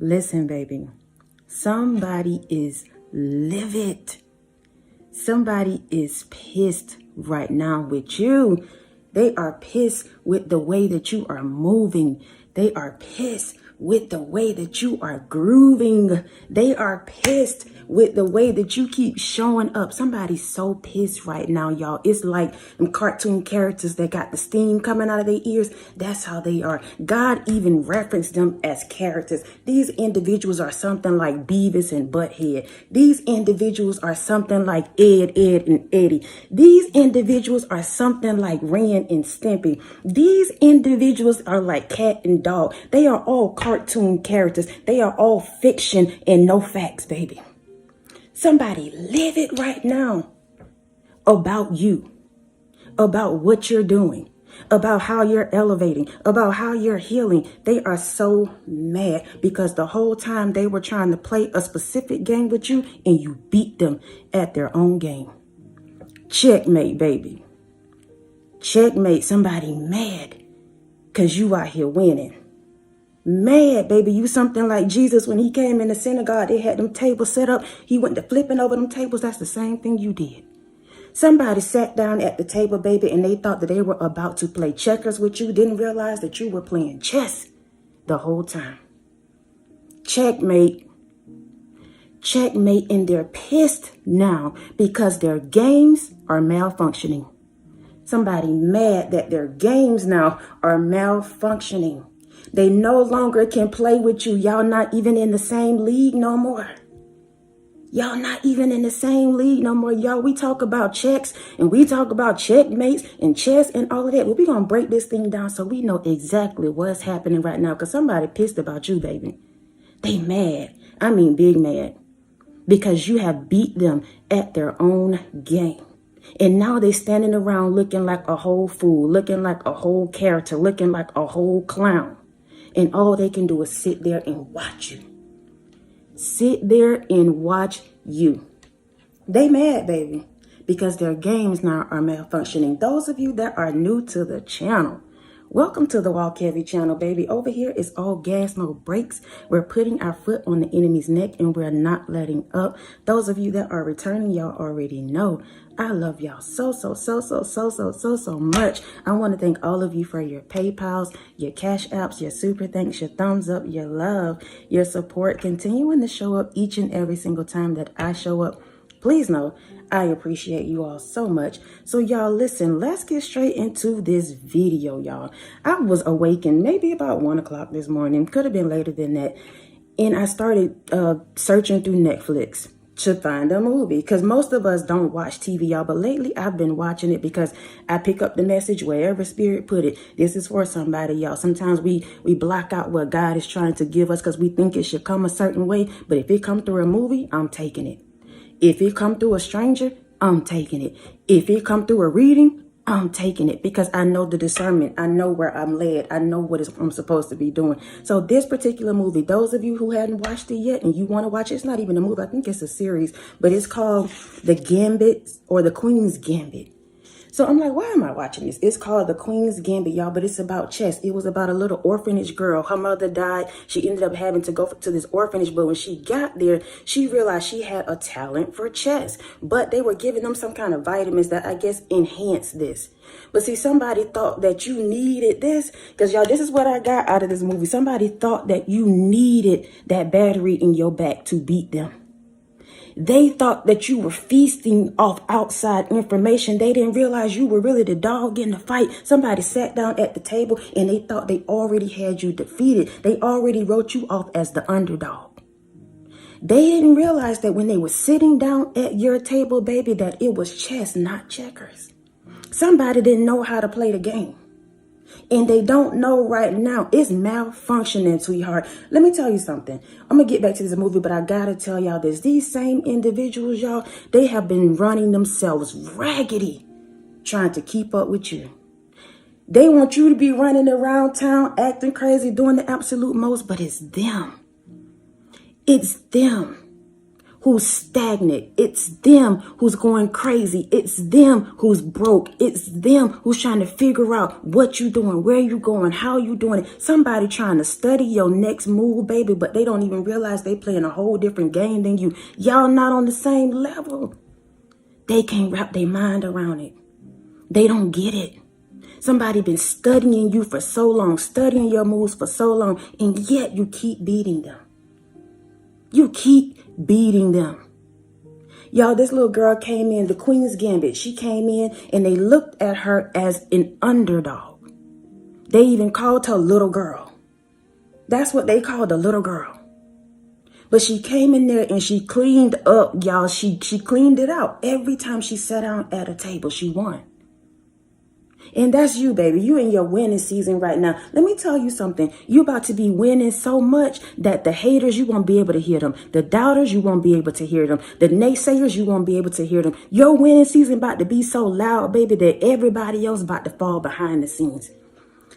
Listen, baby, somebody is livid. Somebody is pissed right now with you. They are pissed with the way that you are moving. They are pissed with the way that you are grooving. They are pissed with the way that you keep showing up. Somebody's so pissed right now, y'all. It's like them cartoon characters that got the steam coming out of their ears. That's how they are. God even referenced them as characters. These individuals are something like Beavis and Butthead. These individuals are something like Ed, and Eddie. These individuals are something like Ren and Stimpy. These individuals are like cat and dog. They are all cartoon characters. They are all fiction and no facts, baby. Somebody livid right now about you, about what you're doing, about how you're elevating, about how you're healing. They are so mad because the whole time they were trying to play a specific game with you and you beat them at their own game. Checkmate, baby. Checkmate. Somebody mad because you out here winning. Mad, baby. You something like Jesus when he came in the synagogue. They had them tables set up. He went to flipping over them tables. That's the same thing you did. Somebody sat down at the table, baby, and they thought that they were about to play checkers with you. Didn't realize that you were playing chess the whole time. Checkmate. Checkmate, and they're pissed now because their games are malfunctioning. Somebody mad that their games now are malfunctioning. They no longer can play with you. Y'all not even in the same league no more. Y'all not even in the same league no more. Y'all, we talk about checks and we talk about checkmates and chess and all of that. Well, we're going to break this thing down so we know exactly what's happening right now. Because somebody pissed about you, baby. They mad. I mean big mad. Because you have beat them at their own game. And now they standing around looking like a whole fool, looking like a whole character, looking like a whole clown. And all they can do is sit there and watch you. Sit there and watch you. They mad, baby, because their games now are malfunctioning. Those of you that are new to the channel, welcome to the Walk Heavy channel, baby. Over here is all gas, no brakes. We're putting our foot on the enemy's neck and we're not letting up. Those of you that are returning, y'all already know I love y'all so much. I want to thank all of you for your PayPals, your Cash Apps, your super thanks, your thumbs up, your love, your support, continuing to show up each and every single time that I show up. Please know I appreciate you all so much. So y'all, listen, let's get straight into this video, y'all. I was awakened maybe about 1 o'clock this morning. Could have been later than that. And I started searching through Netflix to find a movie, because most of us don't watch TV, y'all, but lately I've been watching it because I pick up the message wherever spirit put it. This is for somebody, y'all. Sometimes we block out what God is trying to give us because we think it should come a certain way, but if it come through a movie, I'm taking it. If it come through a stranger, I'm taking it. If it come through a reading, I'm taking it because I know the discernment. I know where I'm led. I know what I'm supposed to be doing. So this particular movie, those of you who hadn't watched it yet and you want to watch it, it's not even a movie. I think it's a series, but it's called The Gambit or The Queen's Gambit. So I'm like, why am I watching this? It's called The Queen's Gambit, y'all, but it's about chess. It was about a little orphanage girl. Her mother died. She ended up having to go to this orphanage, but when she got there, she realized she had a talent for chess. But they were giving them some kind of vitamins that I guess enhanced this. But see, somebody thought that you needed this, because y'all, this is what I got out of this movie. Somebody thought that you needed that battery in your back to beat them. They thought that you were feasting off outside information. They didn't realize you were really the dog in the fight. Somebody sat down at the table and they thought they already had you defeated. They already wrote you off as the underdog. They didn't realize that when they were sitting down at your table, baby, that it was chess, not checkers. Somebody didn't know how to play the game. And they don't know right now. It's malfunctioning, sweetheart. Let me tell you something. I'm going to get back to this movie, but I got to tell y'all this. These same individuals, y'all, they have been running themselves raggedy trying to keep up with you. They want you to be running around town, acting crazy, doing the absolute most, but it's them. It's them. who's stagnant. It's them who's going crazy. It's them who's broke. It's them who's trying to figure out what you doing, where you going, how you doing it. Somebody trying to study your next move, baby, but they don't even realize they playing a whole different game than you. Y'all not on the same level. They can't wrap their mind around it. They don't get it. Somebody been studying you for so long, studying your moves for so long, and yet you keep beating them. You keep beating them. Y'all, this little girl came in, the Queen's Gambit. She came in and they looked at her as an underdog. They even called her little girl. That's what they called the little girl. But she came in there and she cleaned up, y'all. She cleaned it out. Every time she sat down at a table, she won. And that's you, baby. You in your winning season right now. Let me tell you something. You about to be winning so much that the haters, you won't be able to hear them. The doubters, you won't be able to hear them. The naysayers, you won't be able to hear them. Your winning season about to be so loud, baby, that everybody else about to fall behind the scenes.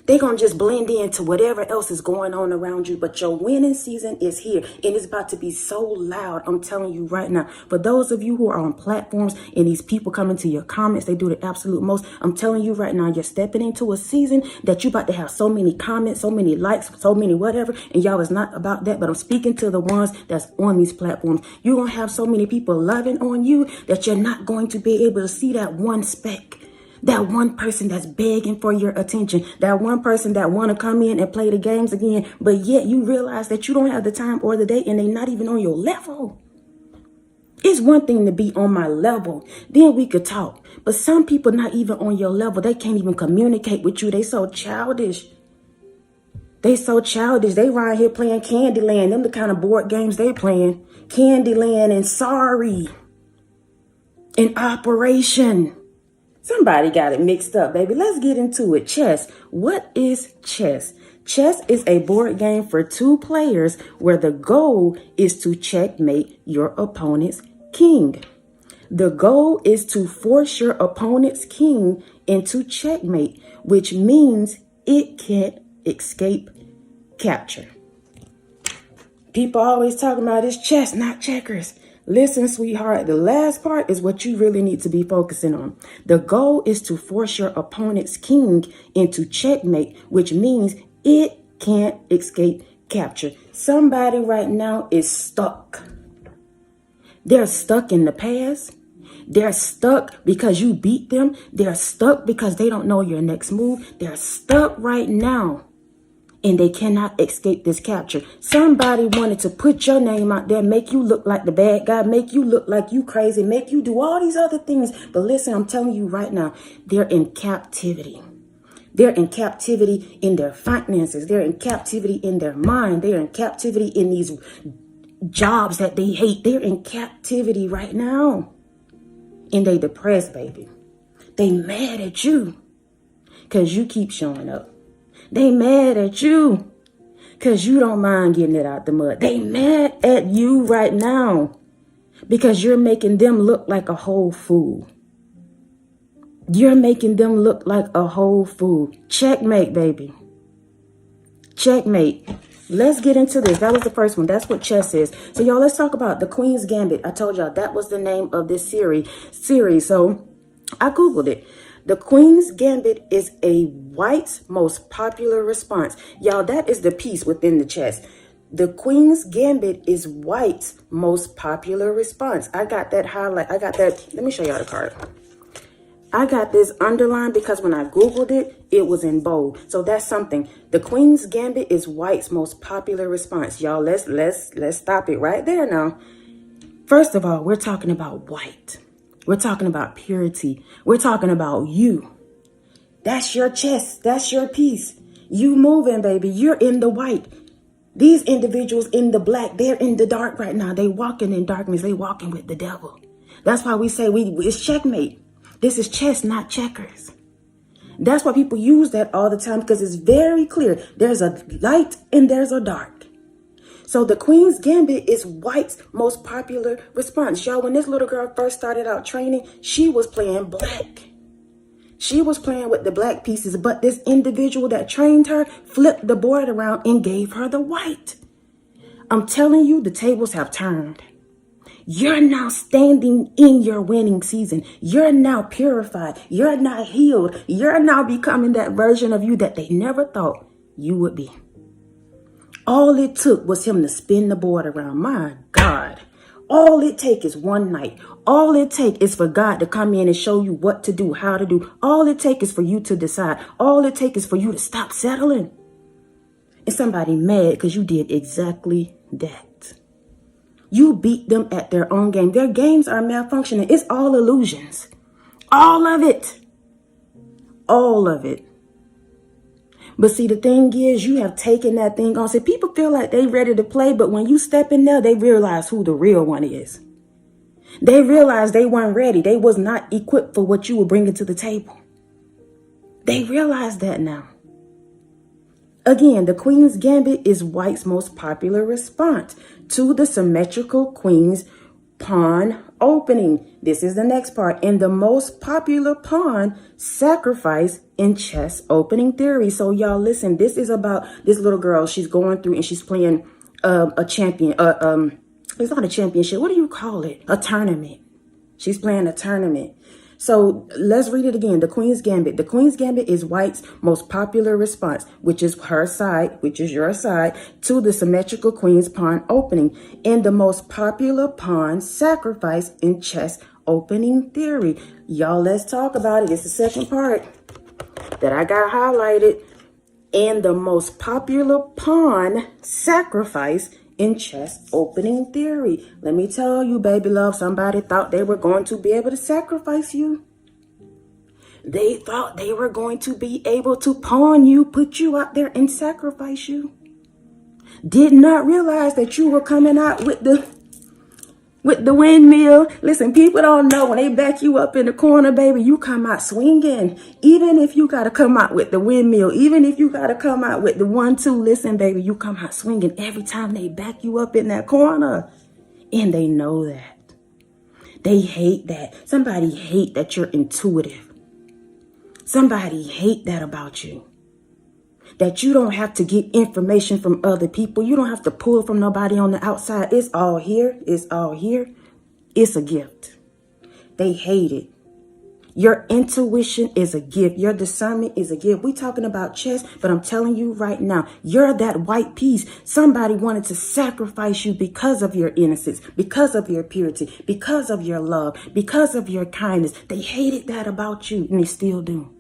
They're going to just blend into whatever else is going on around you. But your winning season is here. And it's about to be so loud. I'm telling you right now. For those of you who are on platforms and these people come into your comments, they do the absolute most. I'm telling you right now, you're stepping into a season that you're about to have so many comments, so many likes, so many whatever. And y'all, it's not about that. But I'm speaking to the ones that's on these platforms. You're going to have so many people loving on you that you're not going to be able to see that one speck. That one person that's begging for your attention. That one person that want to come in and play the games again. But yet you realize that you don't have the time or the day and they're not even on your level. It's one thing to be on my level. Then we could talk. But some people not even on your level. They can't even communicate with you. They so childish. They so childish. They right here playing Candyland. Them the kind of board games they playing. Candyland and Sorry. And Operation. Somebody got it mixed up, baby. Let's get into it. Chess. What is chess? Chess is a board game for two players where the goal is to checkmate your opponent's king. The goal is to force your opponent's king into checkmate, which means it can't escape capture. People always talking about it's chess, not checkers. Listen, sweetheart, the last part is what you really need to be focusing on. The goal is to force your opponent's king into checkmate, which means it can't escape capture. Somebody right now is stuck. They're stuck in the past. They're stuck because you beat them. They're stuck because they don't know your next move. They're stuck right now. And they cannot escape this capture. Somebody wanted to put your name out there, make you look like the bad guy, make you look like you crazy, make you do all these other things. But listen, I'm telling you right now, they're in captivity. They're in captivity in their finances. They're in captivity in their mind. They're in captivity in these jobs that they hate. They're in captivity right now. And they depressed, baby. They mad at you because you keep showing up. They mad at you because you don't mind getting it out the mud. They mad at you right now because you're making them look like a whole fool. You're making them look like a whole fool. Checkmate, baby. Checkmate. Let's get into this. That was the first one. That's what chess is. So, y'all, let's talk about the Queen's Gambit. I told y'all that was the name of this series. So, I Googled it. The Queen's Gambit is a white's most popular response. Y'all, that is the piece within the chess. The Queen's Gambit is white's most popular response. I got that highlight. I got that. Let me show y'all the card. I got this underlined because when I Googled it, it was in bold. So that's something. The Queen's Gambit is white's most popular response. Y'all, let's stop it right there now. First of all, we're talking about white. We're talking about purity. We're talking about you. That's your chest. That's your piece. You moving, baby. You're in the white. These individuals in the black, they're in the dark right now. They walking in darkness. They walking with the devil. That's why we say it's checkmate. This is chess, not checkers. That's why people use that all the time because it's very clear. There's a light and there's a dark. So the Queen's Gambit is white's most popular response. Y'all, when this little girl first started out training, she was playing black. She was playing with the black pieces, but this individual that trained her flipped the board around and gave her the white. I'm telling you, the tables have turned. You're now standing in your winning season. You're now purified. You're now healed. You're now becoming that version of you that they never thought you would be. All it took was him to spin the board around. My God. All it takes is one night. All it takes is for God to come in and show you what to do, how to do. All it takes is for you to decide. All it takes is for you to stop settling. And somebody mad because you did exactly that. You beat them at their own game. Their games are malfunctioning. It's all illusions. All of it. All of it. But see, the thing is, you have taken that thing on. See, people feel like they ready to play, but when you step in there, they realize who the real one is. They realize they weren't ready. They was not equipped for what you were bringing to the table. They realize that now. Again, the Queen's Gambit is white's most popular response to the symmetrical Queen's pawn opening. This is the next part. And the most popular pawn sacrifice in chess opening theory. So y'all listen, this is about this little girl. She's going through and she's playing a champion. It's not a championship. What do you call it? A tournament. She's playing a tournament. So let's read it again. The Queen's Gambit. The Queen's Gambit is white's most popular response, which is her side, which is your side, to the symmetrical Queen's pawn opening. And the most popular pawn sacrifice in chess opening theory. Y'all, let's talk about it. It's the second part that I got highlighted. And the most popular pawn sacrifice in chess opening theory. Let me tell you, baby love, somebody thought they were going to be able to sacrifice you. They thought they were going to be able to pawn you, put you out there and sacrifice you. Did not realize that you were coming out with the windmill. Listen, people don't know when they back you up in the corner, baby, you come out swinging. Even if you got to come out with the windmill, even if you got to come out with the 1-2, listen, baby, you come out swinging every time they back you up in that corner. And they know that. They hate that. Somebody hate that you're intuitive. Somebody hate that about you. That you don't have to get information from other people. You don't have to pull from nobody on the outside. It's all here. It's all here. It's a gift. They hate it. Your intuition is a gift. Your discernment is a gift. We talking about chess, but I'm telling you right now, you're that white piece. Somebody wanted to sacrifice you because of your innocence, because of your purity, because of your love, because of your kindness. They hated that about you, and they still do.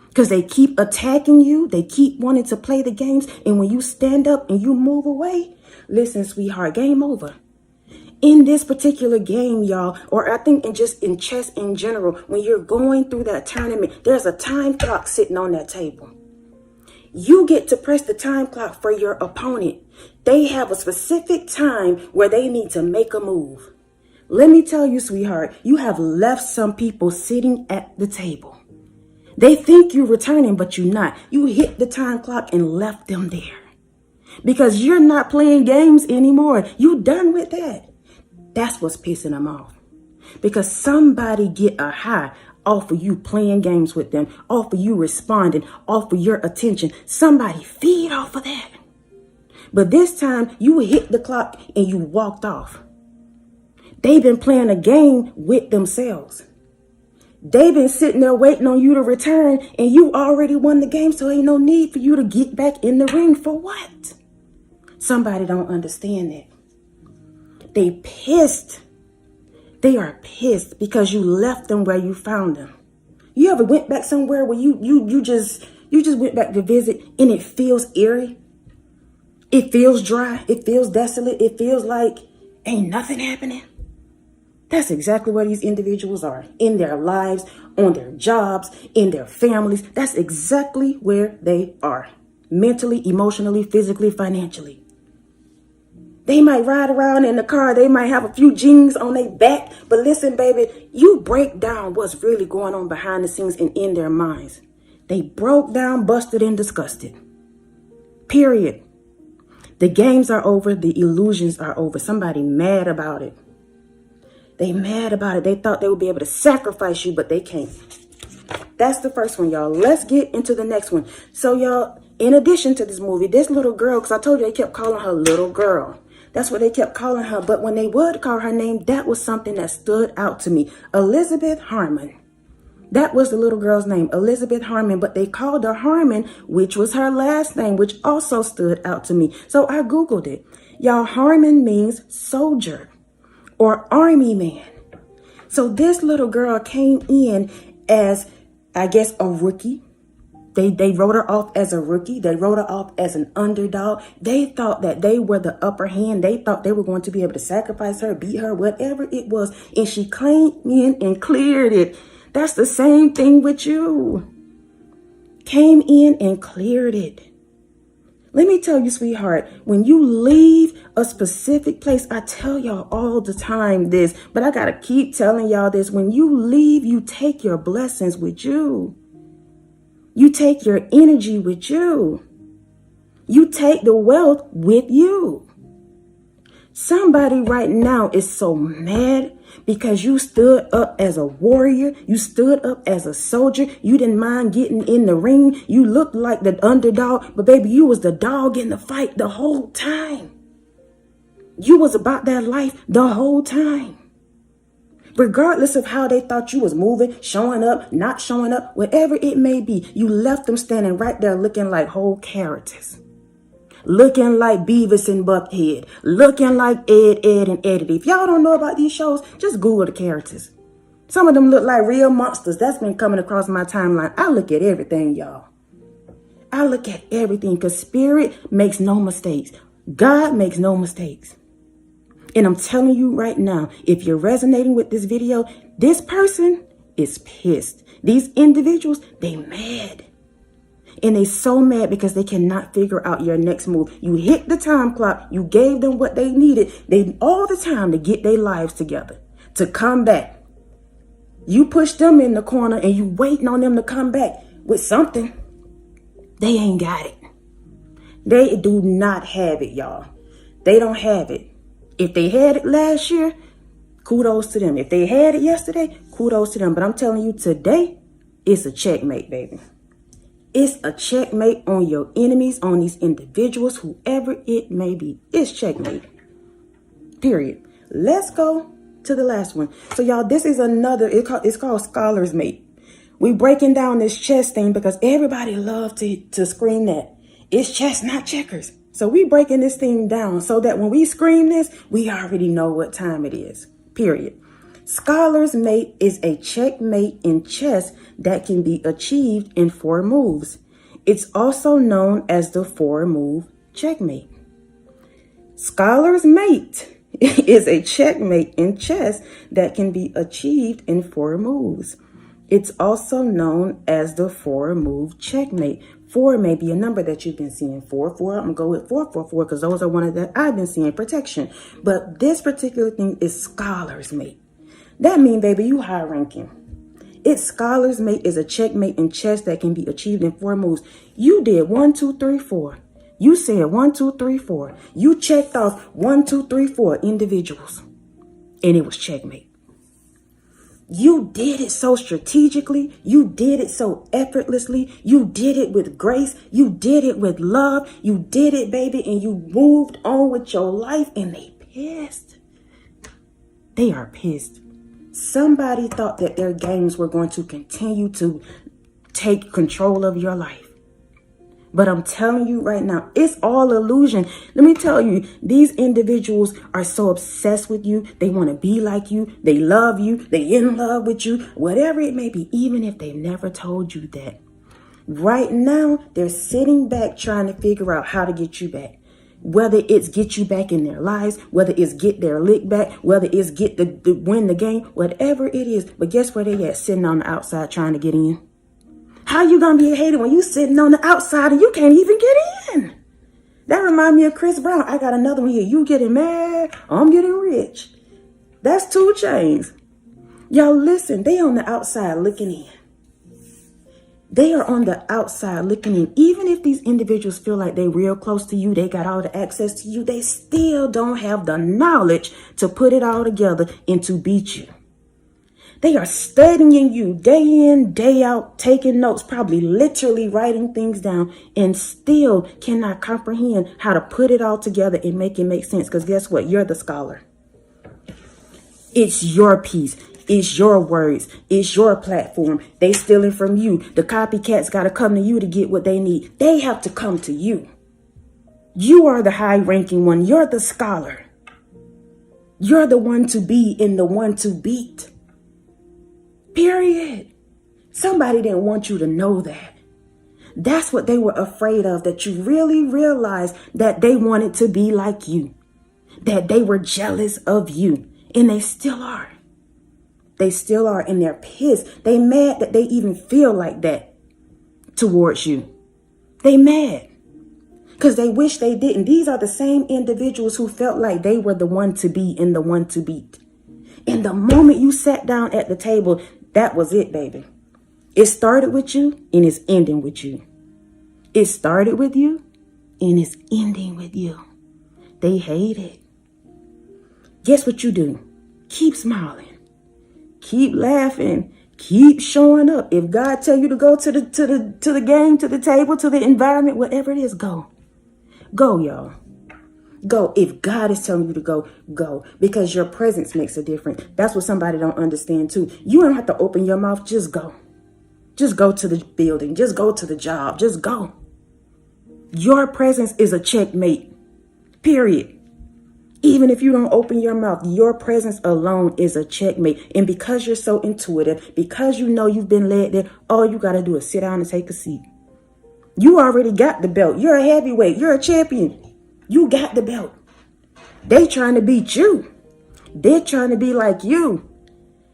Because they keep attacking you. They keep wanting to play the games. And when you stand up and you move away, listen, sweetheart, game over. In this particular game, y'all, or I think in chess in general, when you're going through that tournament, there's a time clock sitting on that table. You get to press the time clock for your opponent. They have a specific time where they need to make a move. Let me tell you, sweetheart, you have left some people sitting at the table. They think you're returning, but you're not. You hit the time clock and left them there. Because you're not playing games anymore. You done with that. That's what's pissing them off. Because somebody get a high off of you playing games with them, off of you responding, off of your attention. Somebody feed off of that. But this time you hit the clock and you walked off. They've been playing a game with themselves. They've been sitting there waiting on you to return, and you already won the game, so ain't no need for you to get back in the ring for what? Somebody don't understand that. They pissed. They are pissed because you left them where you found them. You ever went back somewhere where you just went back to visit and it feels eerie? It feels dry. It feels desolate. It feels like ain't nothing happening. That's exactly where these individuals are in their lives, on their jobs, in their families. That's exactly where they are. Mentally, emotionally, physically, financially. They might ride around in the car. They might have a few jeans on their back. But listen, baby, you break down what's really going on behind the scenes and in their minds. They broke down, busted, and disgusted. Period. The games are over. The illusions are over. Somebody mad about it. They mad about it. They thought they would be able to sacrifice you, but they can't. That's the first one, y'all. Let's get into the next one. So, y'all, in addition to this movie, this little girl, because I told you they kept calling her little girl. That's what they kept calling her. But when they would call her name, that was something that stood out to me. Elizabeth Harmon. That was the little girl's name, Elizabeth Harmon, but they called her Harmon, which was her last name, which also stood out to me. So I Googled it. Y'all, Harmon means soldier or army man. So this little girl came in as, I guess, a rookie. They wrote her off as a rookie. They wrote her off as an underdog. They thought that they were the upper hand. They thought they were going to be able to sacrifice her, beat her, whatever it was. And she came in and cleared it. That's the same thing with you. Came in and cleared it. Let me tell you, sweetheart, when you leave a specific place, I tell y'all all the time this, but I got to keep telling y'all this. When you leave, you take your blessings with you. You take your energy with you. You take the wealth with you. Somebody right now is so mad because you stood up as a warrior. You stood up as a soldier. You didn't mind getting in the ring. You looked like the underdog, but baby, you was the dog in the fight the whole time. You was about that life the whole time. Regardless of how they thought you was moving, showing up, not showing up, whatever it may be, you left them standing right there looking like whole characters. Looking like Beavis and Buckhead. Looking like Ed, and Eddie. If y'all don't know about these shows, just Google the characters. Some of them look like real monsters. That's been coming across my timeline. I look at everything, y'all. I look at everything because spirit makes no mistakes. God makes no mistakes. And I'm telling you right now, if you're resonating with this video, this person is pissed. These individuals, they mad. And they so mad because they cannot figure out your next move. You hit the time clock. You gave them what they needed. They all the time to get their lives together, to come back. You push them in the corner and you waiting on them to come back with something. They ain't got it. They do not have it, y'all. They don't have it. If they had it last year, kudos to them. If they had it yesterday, kudos to them. But I'm telling you, today, it's a checkmate, baby. It's a checkmate on your enemies, on these individuals, whoever it may be. It's checkmate. Period. Let's go to the last one. So, y'all, this is another, it's called Scholar's Mate. We breaking down this chess thing because everybody loves to scream that. It's chess, not checkers. So we breaking this thing down so that when we scream this, we already know what time it is. Period. Scholar's Mate is a checkmate in chess that can be achieved in 4 moves. It's also known as the 4-move checkmate. Scholar's Mate is a checkmate in chess that can be achieved in 4 moves. It's also known as the 4-move checkmate. 4 may be a number that you've been seeing. 4, 4. I'm going to go with 4, 4, 4 because those are one of that I've been seeing, protection. But this particular thing is Scholar's Mate. That means, baby, you high ranking. Its Scholar's Mate is a checkmate in chess that can be achieved in 4 moves. You did 1, 2, 3, 4. You said 1, 2, 3, 4. You checked off 1, 2, 3, 4 individuals. And it was checkmate. You did it so strategically. You did it so effortlessly. You did it with grace. You did it with love. You did it, baby, and you moved on with your life, and they pissed. They are pissed. Somebody thought that their games were going to continue to take control of your life. But I'm telling you right now, it's all illusion. Let me tell you, these individuals are so obsessed with you. They want to be like you. They love you. They in love with you, whatever it may be, even if they never told you that. Right now, they're sitting back trying to figure out how to get you back. Whether it's get you back in their lives, whether it's get their lick back, whether it's get the win the game, whatever it is. But guess where they at? Sitting on the outside trying to get in. How you gonna be hated when you sitting on the outside and you can't even get in? That remind me of Chris Brown. I got another one here. You getting mad, I'm getting rich. That's 2 Chainz. Y'all listen, they on the outside looking in. They are on the outside looking in. Even if these individuals feel like they real close to you, they got all the access to you, they still don't have the knowledge to put it all together and to beat you. They are studying you day in, day out, taking notes, probably literally writing things down, and still cannot comprehend how to put it all together and make it make sense. Because guess what? You're the scholar. It's your piece. It's your words. It's your platform. They stealing from you. The copycats got to come to you to get what they need. They have to come to you. You are the high-ranking one. You're the scholar. You're the one to be and the one to beat. Period. Somebody didn't want you to know that. That's what they were afraid of, that you really realized that they wanted to be like you, that they were jealous of you, and they still are. They still are, and they're pissed. They mad that they even feel like that towards you. They mad because they wish they didn't. These are the same individuals who felt like they were the one to be and the one to beat. And the moment you sat down at the table, that was it, baby. It started with you and it's ending with you. It started with you and it's ending with you. They hate it. Guess what you do? Keep smiling. Keep laughing. Keep showing up. If God tell you to go to the game, to the table, to the environment, whatever it is, go. Go, y'all. Go. If God is telling you to go, go. Because your presence makes a difference. That's what somebody don't understand too. You don't have to open your mouth. Just go. Just go to the building. Just go to the job. Just go. Your presence is a checkmate. Period. Even if you don't open your mouth, your presence alone is a checkmate. And because you're so intuitive, because you know you've been led there, all you got to do is sit down and take a seat. You already got the belt. You're a heavyweight. You're a champion. You got the belt. They trying to beat you. They're trying to be like you.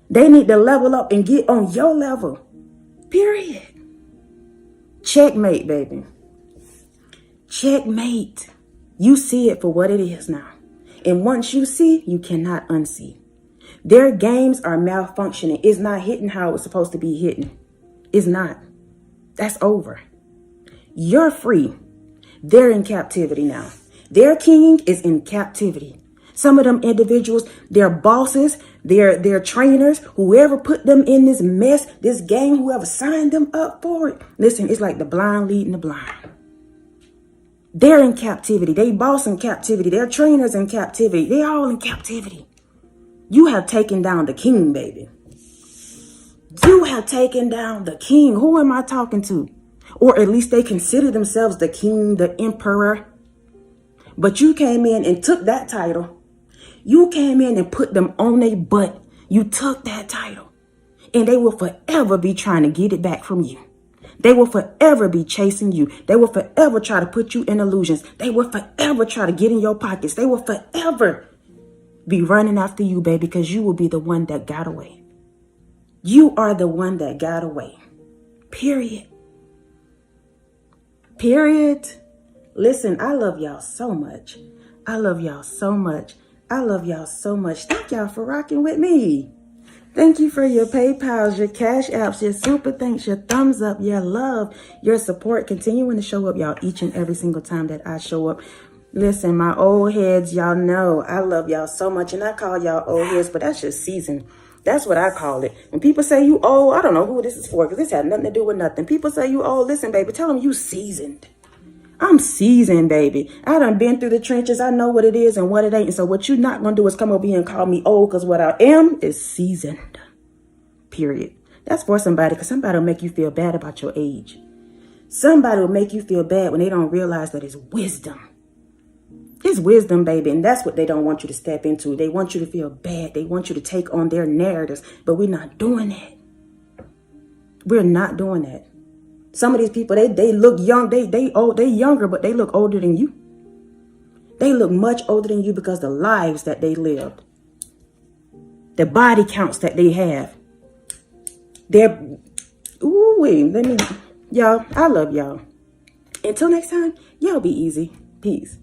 They need to level up and get on your level. Period. Checkmate, baby. Checkmate. You see it for what it is now. And once you see, you cannot unsee. Their games are malfunctioning. It's not hitting how it's supposed to be hitting. It's not. That's over. You're free. They're in captivity now. Their king is in captivity. Some of them individuals, their bosses, their trainers, whoever put them in this mess, this game, whoever signed them up for it. Listen, it's like the blind leading the blind. They're in captivity. They boss in captivity. Their trainers in captivity. They're all in captivity. You have taken down the king, baby. You have taken down the king. Who am I talking to? Or at least they consider themselves the king, the emperor. But you came in and took that title. You came in and put them on their butt. You took that title. And they will forever be trying to get it back from you. They will forever be chasing you. They will forever try to put you in illusions. They will forever try to get in your pockets. They will forever be running after you, baby, because you will be the one that got away. You are the one that got away. Period. Period. Listen, I love y'all so much. I love y'all so much. I love y'all so much. Thank y'all for rocking with me. Thank you for your PayPals, your Cash Apps, your super thanks, your thumbs up, your love, your support. Continuing to show up, y'all, each and every single time that I show up. Listen, my old heads, y'all know I love y'all so much. And I call y'all old heads, but that's just seasoned. That's what I call it. When people say you old, I don't know who this is for, because this had nothing to do with nothing. People say you old. Listen, baby, tell them you seasoned. I'm seasoned, baby. I done been through the trenches. I know what it is and what it ain't. And so what you're not going to do is come over here and call me old, because what I am is seasoned. Period. That's for somebody, because somebody will make you feel bad about your age. Somebody will make you feel bad when they don't realize that it's wisdom. It's wisdom, baby. And that's what they don't want you to step into. They want you to feel bad. They want you to take on their narratives. But we're not doing that. We're not doing that. Some of these people, they look young. They younger, but they look older than you. They look much older than you because the lives that they lived, the body counts that they have. Y'all, I love y'all. Until next time, y'all be easy. Peace.